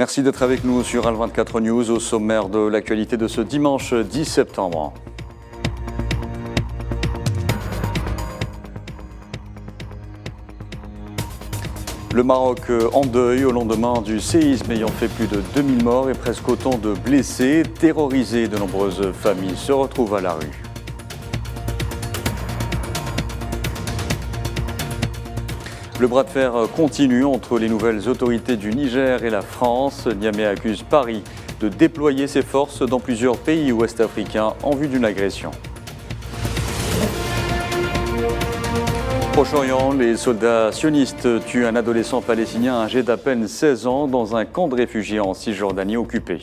Merci d'être avec nous sur Al24 News au sommaire de l'actualité de ce dimanche 10 septembre. Le Maroc en deuil au lendemain du séisme ayant fait plus de 2000 morts et presque autant de blessés. Terrorisés, de nombreuses familles se retrouvent à la rue. Le bras de fer continue entre les nouvelles autorités du Niger et la France. Niamey accuse Paris de déployer ses forces dans plusieurs pays ouest-africains en vue d'une agression. Proche-Orient, les soldats sionistes tuent un adolescent palestinien âgé d'à peine 16 ans dans un camp de réfugiés en Cisjordanie occupé.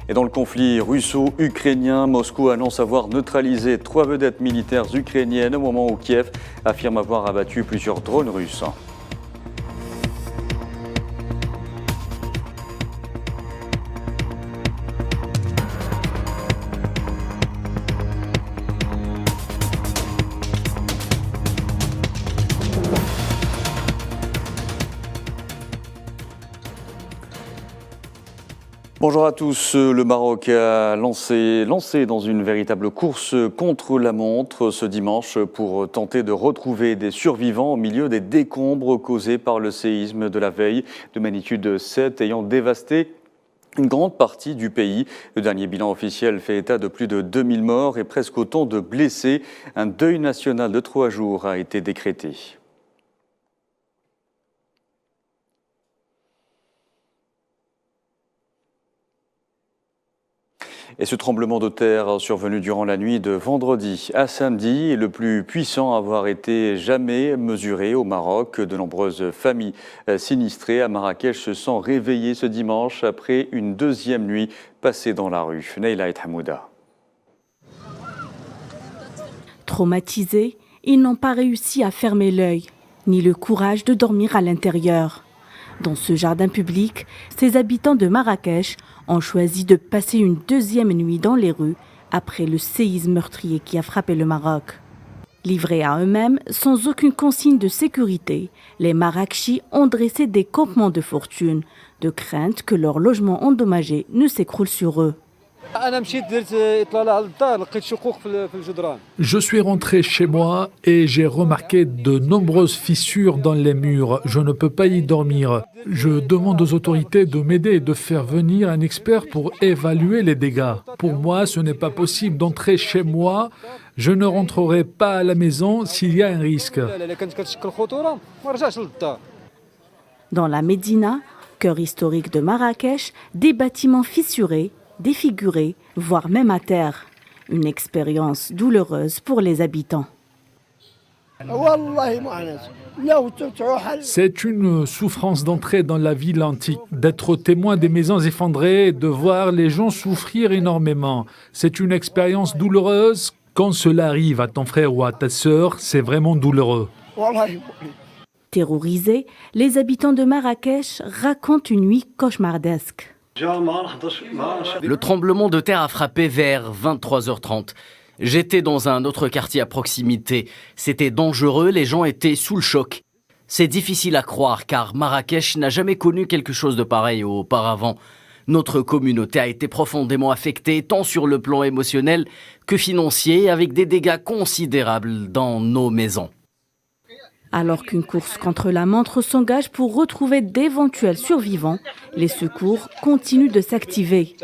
Et dans le conflit russo-ukrainien, Moscou annonce avoir neutralisé 3 vedettes militaires ukrainiennes au moment où Kiev affirme avoir abattu plusieurs drones russes. Bonjour à tous. Le Maroc a lancé dans une véritable course contre la montre ce dimanche pour tenter de retrouver des survivants au milieu des décombres causés par le séisme de la veille de magnitude 7 ayant dévasté une grande partie du pays. Le dernier bilan officiel fait état de plus de 2000 morts et presque autant de blessés. Un deuil national de 3 jours a été décrété. Et ce tremblement de terre survenu durant la nuit de vendredi à samedi est le plus puissant à avoir été jamais mesuré au Maroc. De nombreuses familles sinistrées à Marrakech se sont réveillées ce dimanche après une deuxième nuit passée dans la rue. Neila et Hamouda. Traumatisés, ils n'ont pas réussi à fermer l'œil, ni le courage de dormir à l'intérieur. Dans ce jardin public, ces habitants de Marrakech ont choisi de passer une deuxième nuit dans les rues après le séisme meurtrier qui a frappé le Maroc. Livrés à eux-mêmes, sans aucune consigne de sécurité, les Marrakechis ont dressé des campements de fortune, de crainte que leur logement endommagé ne s'écroule sur eux. Je suis rentré chez moi et j'ai remarqué de nombreuses fissures dans les murs. Je ne peux pas y dormir. Je demande aux autorités de m'aider et de faire venir un expert pour évaluer les dégâts. Pour moi, ce n'est pas possible d'entrer chez moi. Je ne rentrerai pas à la maison s'il y a un risque. Dans la Médina, cœur historique de Marrakech, des bâtiments fissurés, défigurés, voire même à terre. Une expérience douloureuse pour les habitants. C'est une souffrance d'entrer dans la ville antique, d'être témoin des maisons effondrées, de voir les gens souffrir énormément. C'est une expérience douloureuse. Quand cela arrive à ton frère ou à ta sœur, c'est vraiment douloureux. Terrorisés, les habitants de Marrakech racontent une nuit cauchemardesque. Le tremblement de terre a frappé vers 23h30. J'étais dans un autre quartier à proximité. C'était dangereux, les gens étaient sous le choc. C'est difficile à croire car Marrakech n'a jamais connu quelque chose de pareil auparavant. Notre communauté a été profondément affectée tant sur le plan émotionnel que financier avec des dégâts considérables dans nos maisons. Alors qu'une course contre la montre s'engage pour retrouver d'éventuels survivants, les secours continuent de s'activer.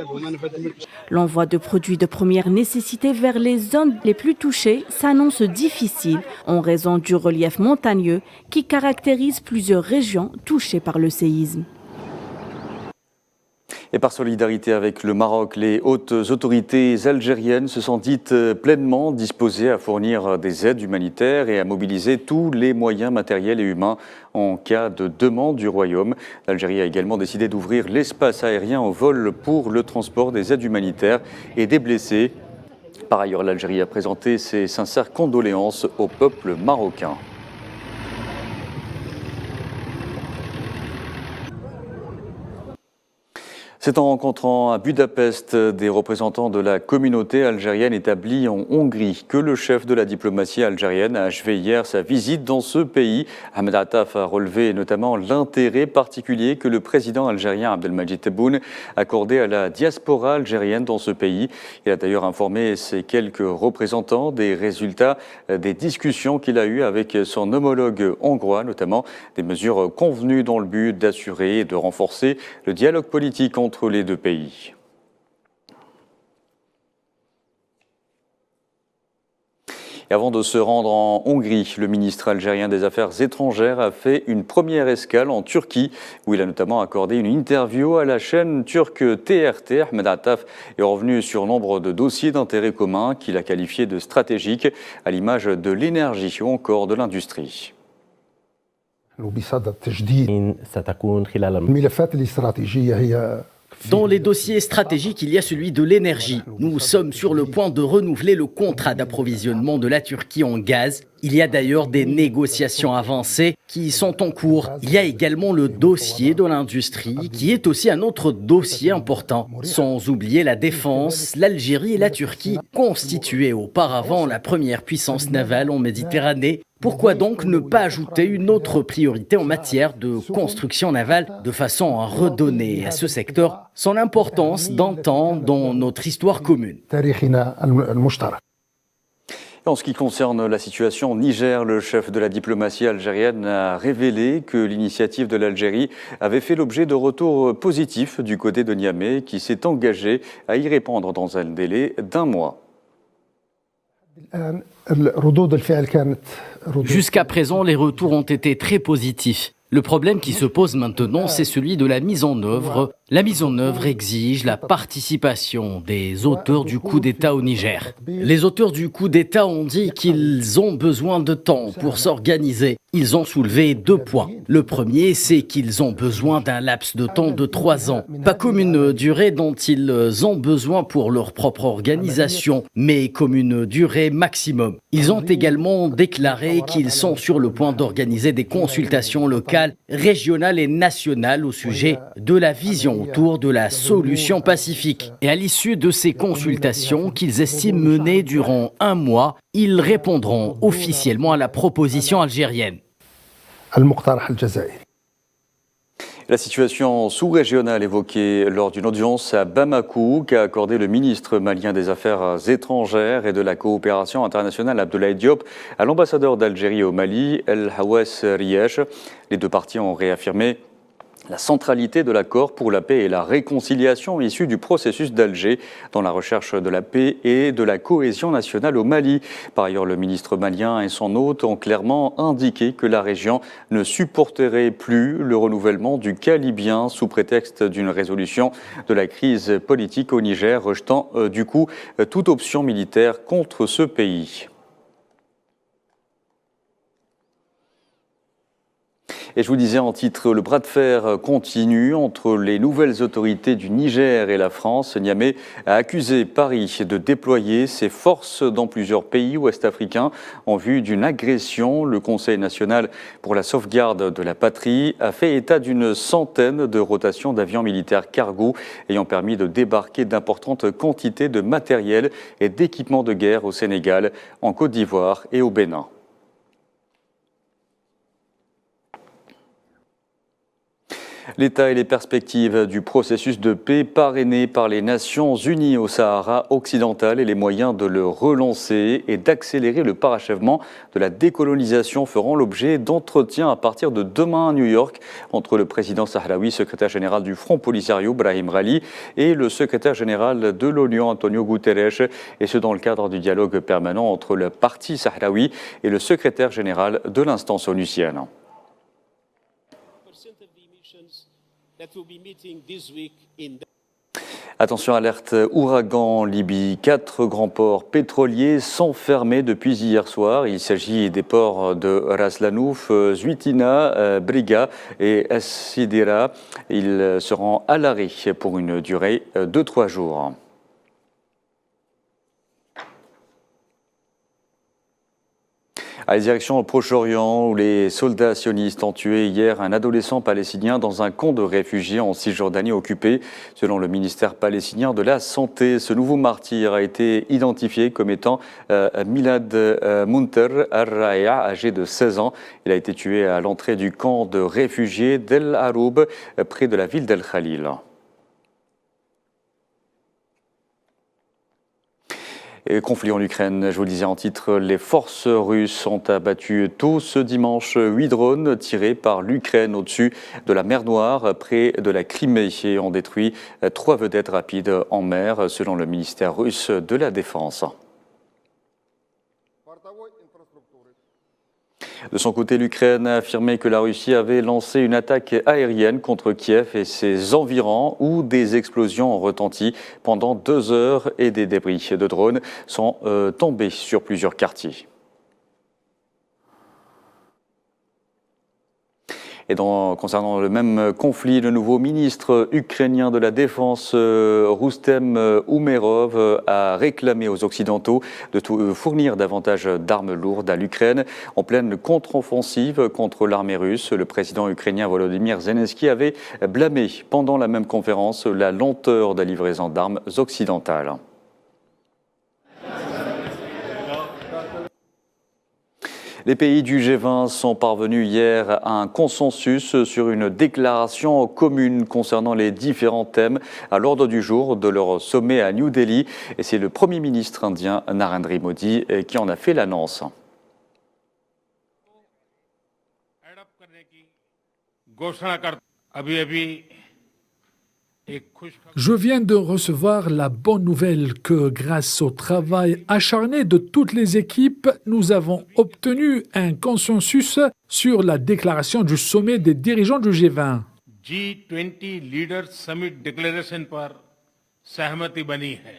L'envoi de produits de première nécessité vers les zones les plus touchées s'annonce difficile en raison du relief montagneux qui caractérise plusieurs régions touchées par le séisme. Et par solidarité avec le Maroc, les hautes autorités algériennes se sont dites pleinement disposées à fournir des aides humanitaires et à mobiliser tous les moyens matériels et humains en cas de demande du Royaume. L'Algérie a également décidé d'ouvrir l'espace aérien au vol pour le transport des aides humanitaires et des blessés. Par ailleurs, l'Algérie a présenté ses sincères condoléances au peuple marocain. C'est en rencontrant à Budapest des représentants de la communauté algérienne établie en Hongrie que le chef de la diplomatie algérienne a achevé hier sa visite dans ce pays. Ahmed Attaf a relevé notamment l'intérêt particulier que le président algérien Abdelmadjid Tebboune accordait à la diaspora algérienne dans ce pays. Il a d'ailleurs informé ses quelques représentants des résultats des discussions qu'il a eues avec son homologue hongrois, notamment des mesures convenues dans le but d'assurer et de renforcer le dialogue politique entre les deux pays. Et avant de se rendre en Hongrie, le ministre algérien des Affaires étrangères a fait une première escale en Turquie, où il a notamment accordé une interview à la chaîne turque TRT. Ahmed Attaf est revenu sur nombre de dossiers d'intérêt commun qu'il a qualifiés de stratégiques, à l'image de l'énergie ou encore de l'industrie. Dans les dossiers stratégiques, il y a celui de l'énergie. Nous sommes sur le point de renouveler le contrat d'approvisionnement de la Turquie en gaz. Il y a d'ailleurs des négociations avancées qui sont en cours. Il y a également le dossier de l'industrie qui est aussi un autre dossier important. Sans oublier la défense, l'Algérie et la Turquie constituaient auparavant la première puissance navale en Méditerranée. Pourquoi donc ne pas ajouter une autre priorité en matière de construction navale de façon à redonner à ce secteur son importance d'un temps dans notre histoire commune? En ce qui concerne la situation au Niger, le chef de la diplomatie algérienne a révélé que l'initiative de l'Algérie avait fait l'objet de retours positifs du côté de Niamey, qui s'est engagé à y répondre dans un délai d'1 mois. Jusqu'à présent, les retours ont été très positifs. Le problème qui se pose maintenant, c'est celui de la mise en œuvre. La mise en œuvre exige la participation des auteurs du coup d'État au Niger. Les auteurs du coup d'État ont dit qu'ils ont besoin de temps pour s'organiser. Ils ont soulevé 2 points. Le premier, c'est qu'ils ont besoin d'un laps de temps de 3 ans. Pas comme une durée dont ils ont besoin pour leur propre organisation, mais comme une durée maximum. Ils ont également déclaré qu'ils sont sur le point d'organiser des consultations locales, régionales et nationales au sujet de la vision autour de la solution pacifique. Et à l'issue de ces consultations qu'ils estiment mener durant 1 mois, ils répondront officiellement à la proposition algérienne. La situation sous-régionale évoquée lors d'une audience à Bamako qu'a accordé le ministre malien des Affaires étrangères et de la coopération internationale Abdoulaye Diop à l'ambassadeur d'Algérie au Mali, El Hawes Riesh. Les deux parties ont réaffirmé la centralité de l'accord pour la paix et la réconciliation issu du processus d'Alger dans la recherche de la paix et de la cohésion nationale au Mali. Par ailleurs, le ministre malien et son hôte ont clairement indiqué que la région ne supporterait plus le renouvellement du cas libyen sous prétexte d'une résolution de la crise politique au Niger, rejetant du coup toute option militaire contre ce pays. Et je vous disais en titre, le bras de fer continue entre les nouvelles autorités du Niger et la France. Niamey a accusé Paris de déployer ses forces dans plusieurs pays ouest-africains en vue d'une agression. Le Conseil national pour la sauvegarde de la patrie a fait état d'une centaine de rotations d'avions militaires cargo ayant permis de débarquer d'importantes quantités de matériel et d'équipements de guerre au Sénégal, en Côte d'Ivoire et au Bénin. L'état et les perspectives du processus de paix parrainé par les Nations Unies au Sahara occidental et les moyens de le relancer et d'accélérer le parachèvement de la décolonisation feront l'objet d'entretiens à partir de demain à New York entre le président sahraoui, secrétaire général du Front Polisario, Brahim Rali, et le secrétaire général de l'ONU, Antonio Guterres, et ce dans le cadre du dialogue permanent entre le parti sahraoui et le secrétaire général de l'instance onusienne. Attention, alerte ouragan en Libye. 4 grands ports pétroliers sont fermés depuis hier soir. Il s'agit des ports de Ras Lanouf, Zuitina, Briga et Sidira. Ils seront à l'arrêt pour une durée de 3 jours. À la direction au Proche-Orient, où les soldats sionistes ont tué hier un adolescent palestinien dans un camp de réfugiés en Cisjordanie occupée. Selon le ministère palestinien de la Santé, ce nouveau martyr a été identifié comme étant Milad Munter Ar-Raya, âgé de 16 ans. Il a été tué à l'entrée du camp de réfugiés d'El Aroub, près de la ville d'El Khalil. Et conflit en Ukraine, je vous le disais en titre, les forces russes ont abattu tôt ce dimanche 8 drones tirés par l'Ukraine au-dessus de la mer Noire, près de la Crimée, et ont détruit 3 vedettes rapides en mer, selon le ministère russe de la Défense. De son côté, l'Ukraine a affirmé que la Russie avait lancé une attaque aérienne contre Kiev et ses environs, où des explosions ont retenti pendant 2 heures et des débris de drones sont tombés sur plusieurs quartiers. Et concernant le même conflit, le nouveau ministre ukrainien de la Défense, Roustem Umerov, a réclamé aux Occidentaux de fournir davantage d'armes lourdes à l'Ukraine. En pleine contre-offensive contre l'armée russe, le président ukrainien Volodymyr Zelensky avait blâmé pendant la même conférence la lenteur de la livraison d'armes occidentales. Les pays du G20 sont parvenus hier à un consensus sur une déclaration commune concernant les différents thèmes à l'ordre du jour de leur sommet à New Delhi. Et c'est le Premier ministre indien Narendra Modi qui en a fait l'annonce. Je viens de recevoir la bonne nouvelle que grâce au travail acharné de toutes les équipes, nous avons obtenu un consensus sur la déclaration du sommet des dirigeants du G20. G20 Leaders Summit Declaration par Sahmati Bani hai.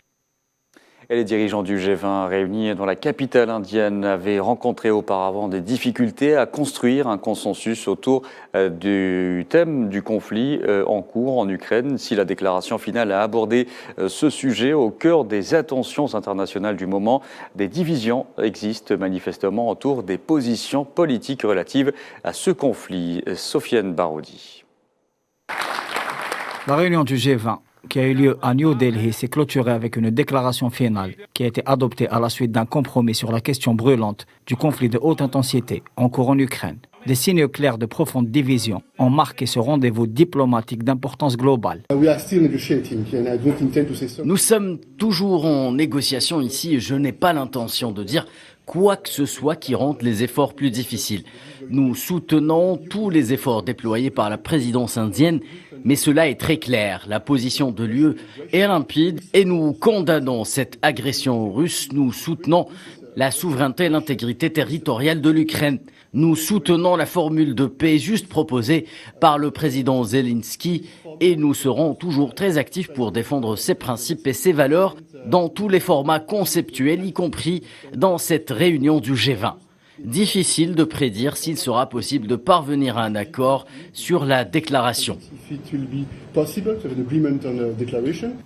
Et les dirigeants du G20 réunis dans la capitale indienne avaient rencontré auparavant des difficultés à construire un consensus autour du thème du conflit en cours en Ukraine. Si la déclaration finale a abordé ce sujet au cœur des attentions internationales du moment, des divisions existent manifestement autour des positions politiques relatives à ce conflit. Sofiane Baroudi. La réunion du G20 qui a eu lieu à New Delhi s'est clôturée avec une déclaration finale qui a été adoptée à la suite d'un compromis sur la question brûlante du conflit de haute intensité en cours en Ukraine. Des signes clairs de profonde division ont marqué ce rendez-vous diplomatique d'importance globale. Nous sommes toujours en négociation ici et je n'ai pas l'intention de dire quoi que ce soit qui rende les efforts plus difficiles. Nous soutenons tous les efforts déployés par la présidence indienne, mais cela est très clair. La position de l'UE est limpide et nous condamnons cette agression russe. Nous soutenons la souveraineté et l'intégrité territoriale de l'Ukraine. Nous soutenons la formule de paix juste proposée par le président Zelensky et nous serons toujours très actifs pour défendre ces principes et ces valeurs dans tous les formats conceptuels, y compris dans cette réunion du G20. Difficile de prédire s'il sera possible de parvenir à un accord sur la déclaration.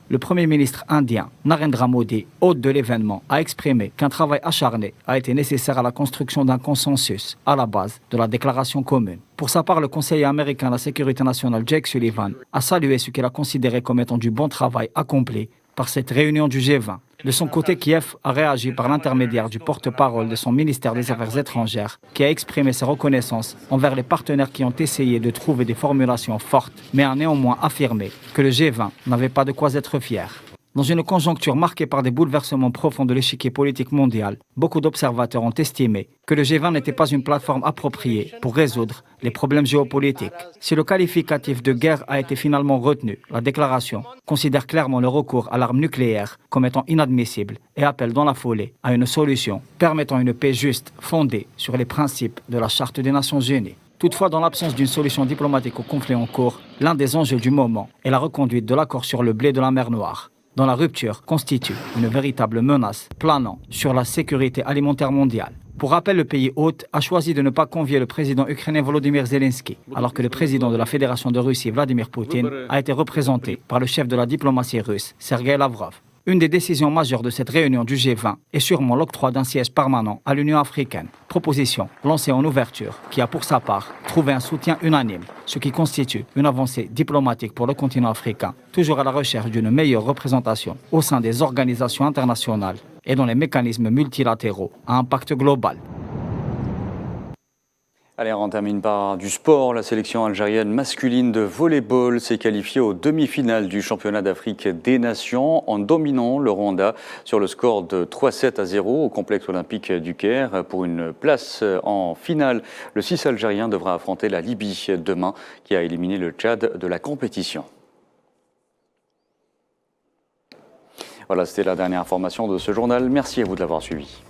Le Premier ministre indien, Narendra Modi, hôte de l'événement, a exprimé qu'un travail acharné a été nécessaire à la construction d'un consensus à la base de la déclaration commune. Pour sa part, le conseiller américain à la sécurité nationale, Jake Sullivan, a salué ce qu'il a considéré comme étant du bon travail accompli par cette réunion du G20. De son côté, Kiev a réagi par l'intermédiaire du porte-parole de son ministère des Affaires étrangères, qui a exprimé sa reconnaissance envers les partenaires qui ont essayé de trouver des formulations fortes, mais a néanmoins affirmé que le G20 n'avait pas de quoi être fier. Dans une conjoncture marquée par des bouleversements profonds de l'échiquier politique mondial, beaucoup d'observateurs ont estimé que le G20 n'était pas une plateforme appropriée pour résoudre les problèmes géopolitiques. Si le qualificatif de guerre a été finalement retenu, la déclaration considère clairement le recours à l'arme nucléaire comme étant inadmissible et appelle dans la foulée à une solution permettant une paix juste fondée sur les principes de la Charte des Nations Unies. Toutefois, dans l'absence d'une solution diplomatique au conflit en cours, l'un des enjeux du moment est la reconduite de l'accord sur le blé de la mer Noire, dont la rupture constitue une véritable menace planant sur la sécurité alimentaire mondiale. Pour rappel, le pays hôte a choisi de ne pas convier le président ukrainien Volodymyr Zelensky, alors que le président de la Fédération de Russie, Vladimir Poutine, a été représenté par le chef de la diplomatie russe, Sergei Lavrov. Une des décisions majeures de cette réunion du G20 est sûrement l'octroi d'un siège permanent à l'Union africaine. Proposition lancée en ouverture qui a pour sa part trouvé un soutien unanime, ce qui constitue une avancée diplomatique pour le continent africain, toujours à la recherche d'une meilleure représentation au sein des organisations internationales et dans les mécanismes multilatéraux à impact global. Allez, on termine par du sport. La sélection algérienne masculine de volley-ball s'est qualifiée aux demi-finales du championnat d'Afrique des Nations en dominant le Rwanda sur le score de 3-7-0 au complexe olympique du Caire. Pour une place en finale, le 6 algérien devra affronter la Libye demain, qui a éliminé le Tchad de la compétition. Voilà, c'était la dernière information de ce journal. Merci à vous de l'avoir suivi.